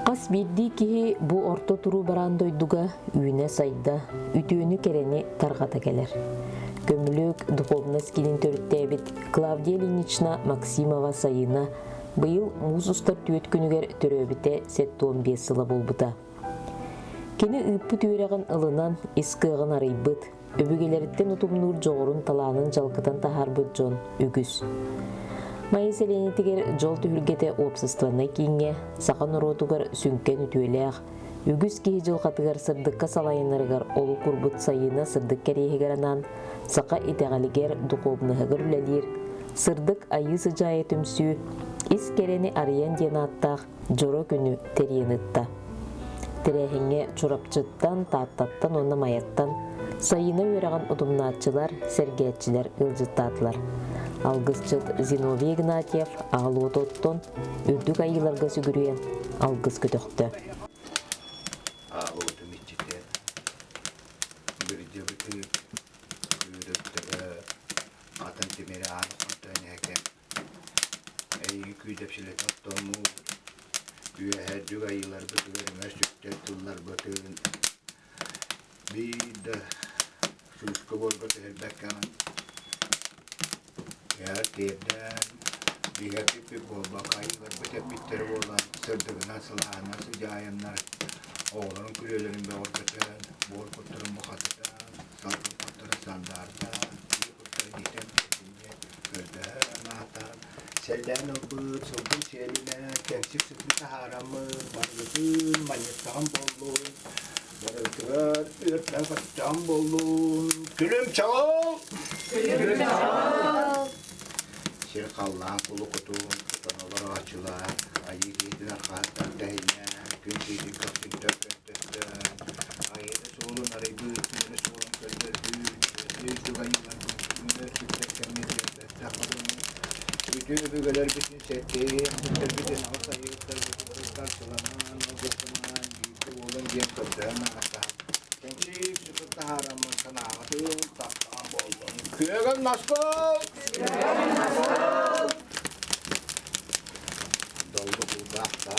Ас бирди киһи бу орто туруу баран дойдуга үйүнэ сайда үтүүнү керени таргата келер. Көмүлүк духовноскилин төрүттээбит Клавдия Ильинична Максимова сайына быйыл муз устар түөт күнүгер төрөбүтэ 15 сыла болбута. Кини ыппы түйрегин ылынан искыгын арыйбыт, өбүгелерден утумнуур жоғорун талаанын жалкытан тахарбыт жон үгүс. Майыс эленетигер жол түхүлгете опсыстванна кийинге, сақан оротугар сүнкен үтүөлээх, үгүс киһи жылқатыгар сырдыкка салайынарыгар олу курбут сайына сырдык кереһигеранан, сақа итегалигер духовныһыгар үлэлир, сырдык айы сыжайы түмсүү, ис керени арыян диенаттаах жоро күнү терийенытта. Терехиңе чурапчыттан, тааттаттан, онна майаттан, сайына үйраған удумнаатчылар, сергетчилер ылжыттаатылар. Алгысчыт Зиновий Игнатьев ағылуыт оттон үрдік айыларға сүгірүйен алгыс көтөқтө. Ағылуыт үмітчіте бірде бүті үйреттігі атын темері анықтан әкен. Әйін күйдепшілет оттону үйәһәрдік айылар бұтығырына сүттер тұллар бұтығын. Бейді сүліскі болғаты әлбәкканын. Ya tidak dihati bakai berbeda bitter bolan serdegna selana sejayanlar orang kulelerin bawar keten bor kotoran bakatan satu kotor sandarda kotor ditem kedinye kerda natan selden obut sobun seline kensip sepita haramı bargutun manyetam bolun bargutlar ürtlen katam bolun gülüm çal Şirkallan kulu kutun, kutanalar açılar, ayı giydin arkadaşlar tehine, gün giydin kaptın töpöttüktün, ayını solun araydı, tüyünü solun köldürdü, yüzü ayılar kutunu, sütlekken medyatlar takılın, bütün öbügeler bütün settiğin, bütün alsa yıklar, bütün karşılanan, ocaklanan, giydin olun diye kırdığın hatta. Gençlik sıkıntı haramın sanatın, tatlan boldun. Köygen nasıl? Doldu buldakta,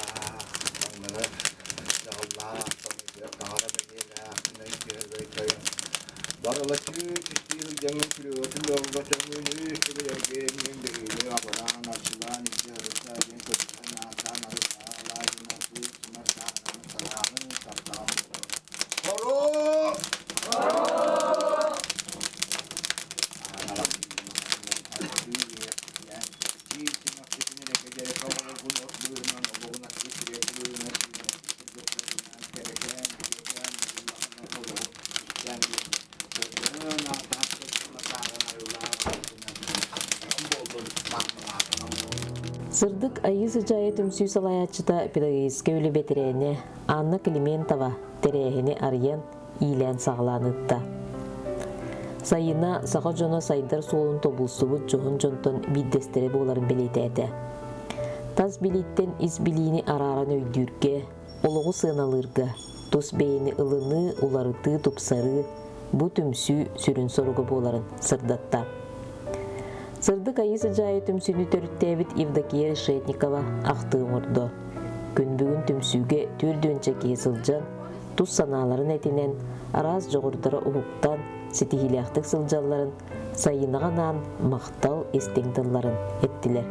onları Allah, tanıdığı dağla begiyle, aklına gidiyor koyun. Varılaçı, çistiğini canın külüyorsun, dolga çömünü, şübülergenin biriyle, abadan açılan, izliyorsa, gen kötüden, atan, arısa, lacın, arzu, sınırsanın, salanın, tatlan boldun. Horo! Сырдык айы сыжайы түмсүү салаячыта педагогическа үлі бетерене Анна Климентова терехини арыян ийлен сағланытта. Сайына саға жоно сайдар солын тобулсубут жоғын жонтон биддестері боларын белететі. Таз билеттен из билини араран өйдүрге, олығы сыналырға, тус бейіні ылыны, уларыты, тупсары, бұ түмсүү сүрін соруғы боларын сырдатта. Сырдык айы сыжайы түмсүүнү төрүттээбит Евдокия Решетникова актыың ордо. Күн бүгүн түмсүүге түрдүнче кесылжан, тус санааларын этинен, араз жогордора ухуктан, сетихилиактык сылжалларын, сайыныганан мактал эстеңдылларын эттилер.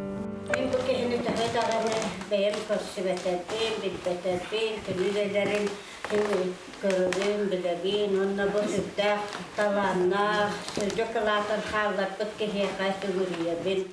Мен бұл кешіні тағайдағаны бәйім көрсібеттерден, білбеттерден, күнүлелерін көрігін, білігін, онына бұл сүрді таланна, сүрді қылатын қалап бұт кеше қайсы көрейбін.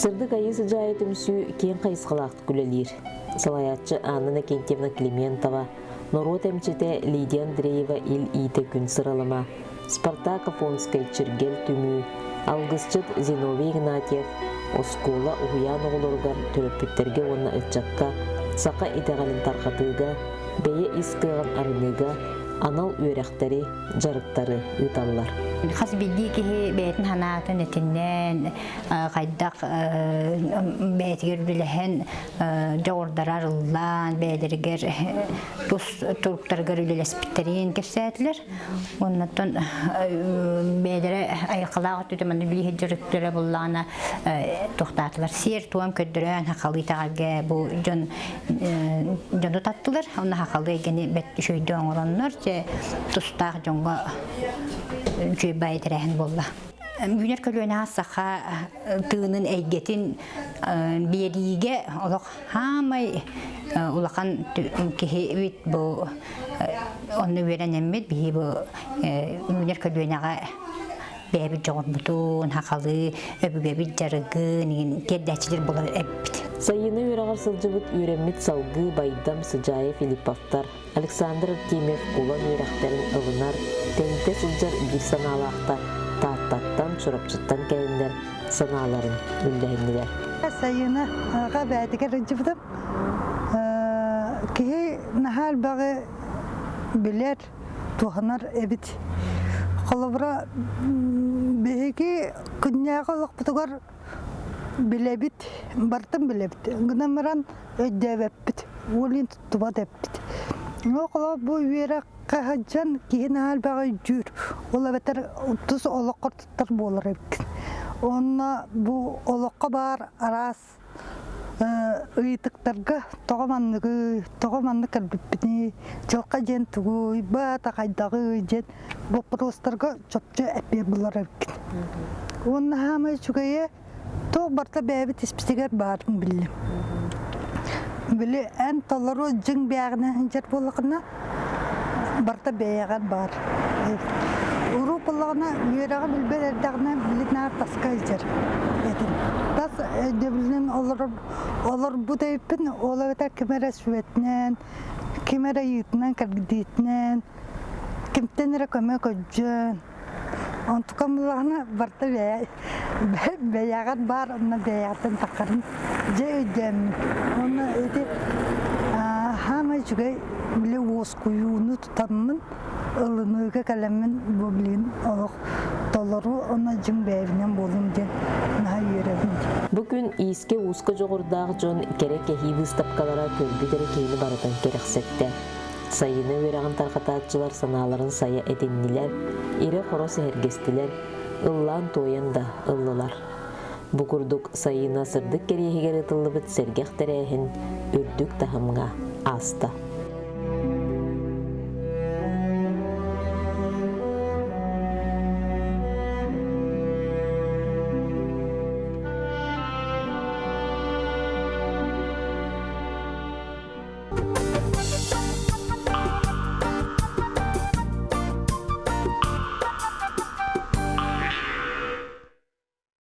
Сырдык айы сыжайы түмсү кен кайысқалақты күлелер. Салаятчы Анна Кентьевна Климентова, Норот эмчете Лидия Андреева ил иите күн сыралыма, Спартак Афонскай чиргел түмү, алгысчыт Зиновий Игнатьев, Оскола уян оғылырғар төрөппүттерге онна ытчакка, сақа итеғалин тарқатыға, бейе искыған арыныға, анал үйрәқтері, жарықтары ыталлар. Хас билди ки бетин ханатын этиннен кайдак бетигер билehen жордарарлан бедергер тус турктаргар билеспиттерин кепсәтләр. Оннан бедере айкалак түтемән били хәҗәрлекләре буллана тохтатлар. Сер туам көддөрән хакалытага бу жон таттылар. Онна хакалы гене бет шөйдән ораннар че тустак жонга байтерәһен булла. Бүгенер көлөнә саха тыгынын әйгетин бериге олак хамай улакан кеһе бит бу онны веренеммет би бу бүгенер көлөнәгә бәби жогон бутун хакалы өбүгө бит жарыгын кедәчләр булар эбит. Сайыны үрағар сылжыбыт үйрәммет салгы Байдам Сыжайы Филипповтар, Александр Артемьев кулан үйрәқтәрін ылынар, тәнте сылжар бір саналақта, тааттаттан, шұрапчыттан кәйіндер саналарын үлдәйінділер. Сайыны аға бәдігер жыбдым. Кейі нахал бағы білер, туғанар әбіт. Қолыбыра бейгі күнняғы олық бұтығар билебит, бартым билебит. Гынамыран өйдәвәппит, олин тұтыба дәппит. Оқыла бұ үйері қағаджан кейін әл бағы жүр. Ола бәтір тұс олыққыр тұттар болыр әбікен. Онна бұ олыққа бар арас ұйтықтарға тоғаманны кәрбіппіне, жылқа жен түгөй, бата қайдағы жен, бұл құрылыстарға чөпчі әпе болыр әбікен. Онна хамай жүгейе тоқ барта бәбі теспістегер барын білім. Білі ән толыру жың бәғіне жер болығына барта бәйіған бар. Уру болығына үйеріға білбер әрдіғіне білін әр тасқа жер. Тас дөбілінен олар бұд әйіппін, ола өтер кемері сүветінен, кемері үйітінен, кәргідейтінен, кемтенері көме көджін. Онтукан булағына барта бәйіған бар, онна бәйіғатын тақарын жай өйдемін. Онна өйде хамай жүгей біле оз құйуыны тұтамын, ылынығы кәлемін бұлін олық толыру, онна жың бәйінен болым ден наға үйеревін. Бүгін иіске ұсқы жоғырдағы жон керек кәхи выставкалара көлбедері кейіні баратан керек сәтті. Сайыны өрағын тарқататчылар саналарын сая әденнілер, ире қорос әргестілер, ыллан тойын да ыллылар. Бұқырдық сайына сырдық керейгер ұтылы біт сәргеқтер әйін үрдік тахымға аста.